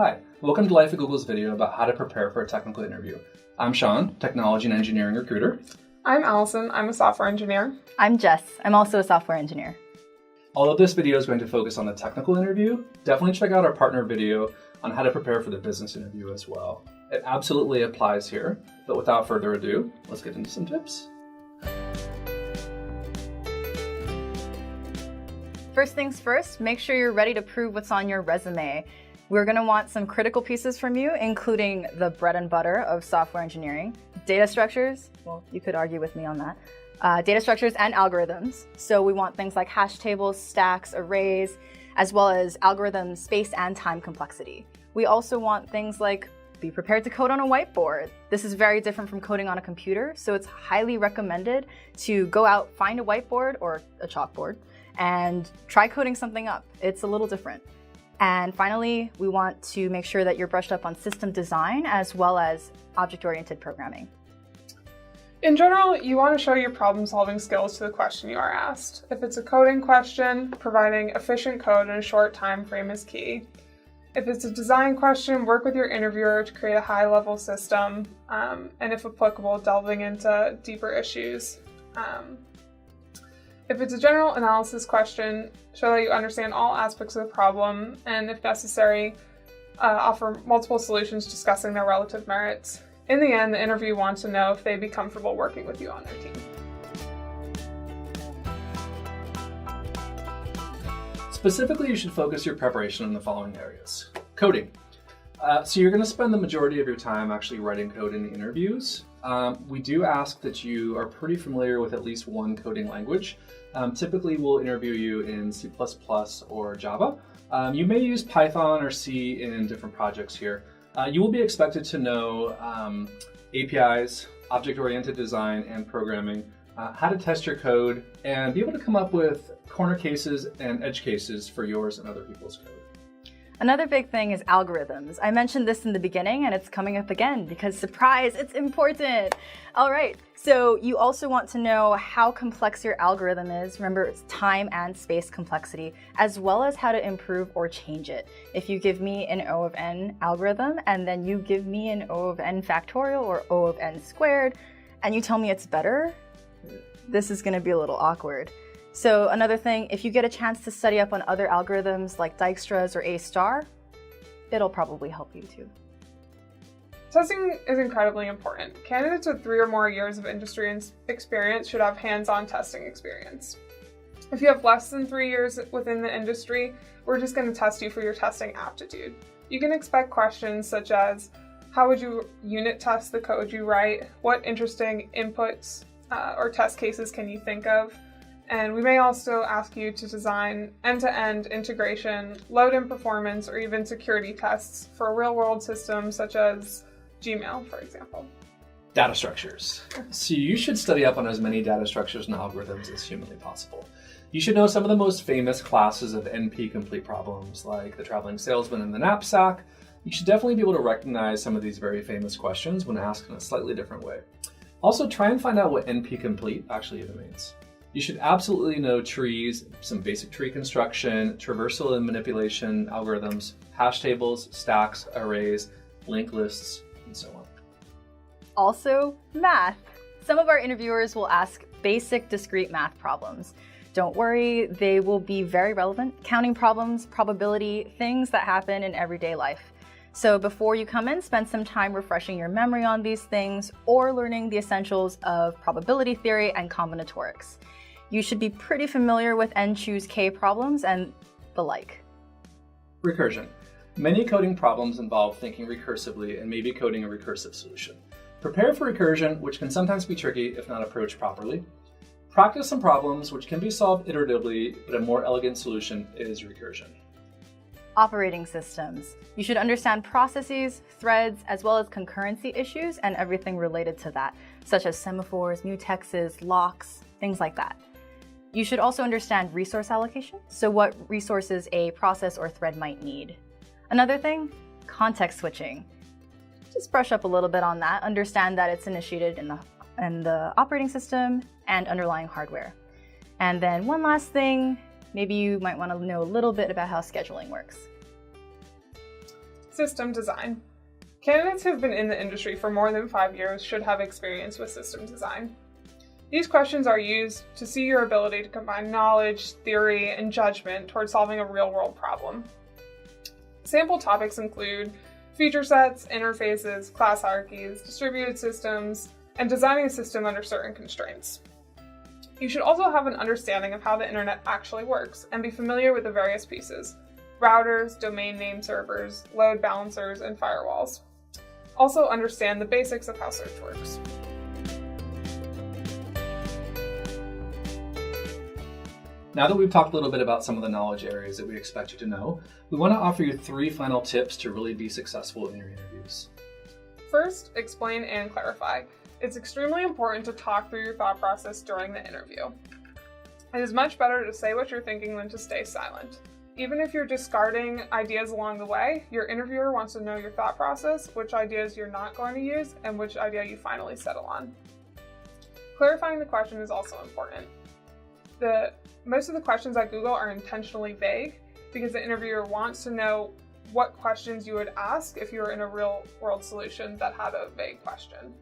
Hi, welcome to Life at Google's video about how to prepare for a technical interview. I'm Sean, Technology and Engineering Recruiter. I'm Allison, I'm a software engineer. I'm Jess, I'm also a software engineer. Although this video is going to focus on the technical interview, definitely check out our partner video on how to prepare for the business interview as well. It absolutely applies here, but without further ado, let's get into some tips. First things first, make sure you're ready to prove what's on your resume. We're going to want some critical pieces from you, including the bread and butter of software engineering, data structures, well, you could argue with me on that, data structures and algorithms. So we want things like hash tables, stacks, arrays, as well as algorithm space and time complexity. We also want things like be prepared to code on a whiteboard. This is very different from coding on a computer, so it's highly recommended to go out, find a whiteboard or a chalkboard, and try coding something up. It's a little different. And finally, we want to make sure that you're brushed up on system design as well as object-oriented programming. In general, you want to show your problem-solving skills to the question you are asked. If it's a coding question, providing efficient code in a short time frame is key. If it's a design question, work with your interviewer to create a high-level system, and if applicable, delving into deeper issues. If it's a general analysis question, show that you understand all aspects of the problem, and if necessary, offer multiple solutions discussing their relative merits. In the end, the interview wants to know if they'd be comfortable working with you on their team. Specifically, you should focus your preparation on the following areas. Coding. So you're going to spend the majority of your time actually writing code in the interviews. We do ask that you are pretty familiar with at least one coding language. Typically, we'll interview you in C++ or Java. You may use Python or C in different projects here. You will be expected to know APIs, object-oriented design and programming, how to test your code, and be able to come up with corner cases and edge cases for yours and other people's code. Another big thing is algorithms. I mentioned this in the beginning and it's coming up again because surprise, it's important. All right, so you also want to know how complex your algorithm is. Remember, it's time and space complexity, as well as how to improve or change it. If you give me an O of n algorithm and then you give me an O of n factorial or O of n squared, and you tell me it's better, this is gonna be a little awkward. So another thing, if you get a chance to study up on other algorithms like Dijkstra's or A*, it'll probably help you too. Testing is incredibly important. Candidates with 3 or more years of industry experience should have hands-on testing experience. If you have less than 3 years within the industry, we're just going to test you for your testing aptitude. You can expect questions such as, how would you unit test the code you write? What interesting inputs or test cases can you think of? And we may also ask you to design end-to-end integration, load and performance, or even security tests for real-world systems such as Gmail, for example. Data structures. So you should study up on as many data structures and algorithms as humanly possible. You should know some of the most famous classes of NP-complete problems, like the traveling salesman and the knapsack. You should definitely be able to recognize some of these very famous questions when asked in a slightly different way. Also, try and find out what NP-complete actually even means. You should absolutely know trees, some basic tree construction, traversal and manipulation algorithms, hash tables, stacks, arrays, linked lists, and so on. Also, math. Some of our interviewers will ask basic discrete math problems. Don't worry, they will be very relevant. Counting problems, probability, things that happen in everyday life. So before you come in, spend some time refreshing your memory on these things or learning the essentials of probability theory and combinatorics. You should be pretty familiar with n choose k problems and the like. Recursion. Many coding problems involve thinking recursively and maybe coding a recursive solution. Prepare for recursion, which can sometimes be tricky if not approached properly. Practice some problems which can be solved iteratively, but a more elegant solution is recursion. Operating systems. You should understand processes, threads, as well as concurrency issues and everything related to that, such as semaphores, mutexes, locks, things like that. You should also understand resource allocation, so what resources a process or thread might need. Another thing, context switching. Just brush up a little bit on that, understand that it's initiated in the operating system and underlying hardware. And then one last thing, maybe you might want to know a little bit about how scheduling works. System design. Candidates who have been in the industry for more than 5 years should have experience with system design. These questions are used to see your ability to combine knowledge, theory, and judgment towards solving a real-world problem. Sample topics include feature sets, interfaces, class hierarchies, distributed systems, and designing a system under certain constraints. You should also have an understanding of how the internet actually works and be familiar with the various pieces: routers, domain name servers, load balancers, and firewalls. Also understand the basics of how search works. Now that we've talked a little bit about some of the knowledge areas that we expect you to know, we want to offer you 3 final tips to really be successful in your interviews. First, explain and clarify. It's extremely important to talk through your thought process during the interview. It is much better to say what you're thinking than to stay silent. Even if you're discarding ideas along the way, your interviewer wants to know your thought process, which ideas you're not going to use, and which idea you finally settle on. Clarifying the question is also important. Most of the questions at Google are intentionally vague because the interviewer wants to know what questions you would ask if you were in a real-world solution that had a vague question.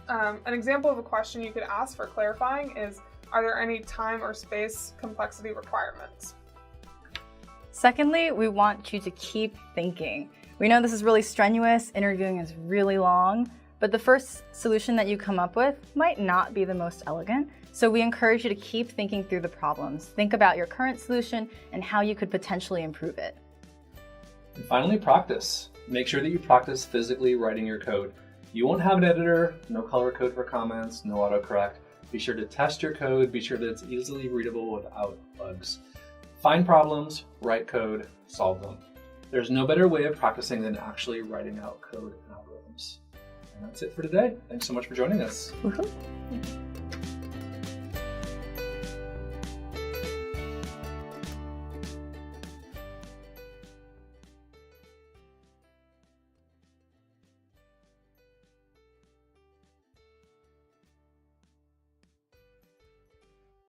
An example of a question you could ask for clarifying is, are there any time or space complexity requirements? Secondly, we want you to keep thinking. We know this is really strenuous, interviewing is really long, but the first solution that you come up with might not be the most elegant. So we encourage you to keep thinking through the problems. Think about your current solution and how you could potentially improve it. And finally, practice. Make sure that you practice physically writing your code. You won't have an editor, no color code for comments, no autocorrect. Be sure to test your code, be sure that it's easily readable without bugs. Find problems, write code, solve them. There's no better way of practicing than actually writing out code and algorithms. And that's it for today. Thanks so much for joining us. Woohoo.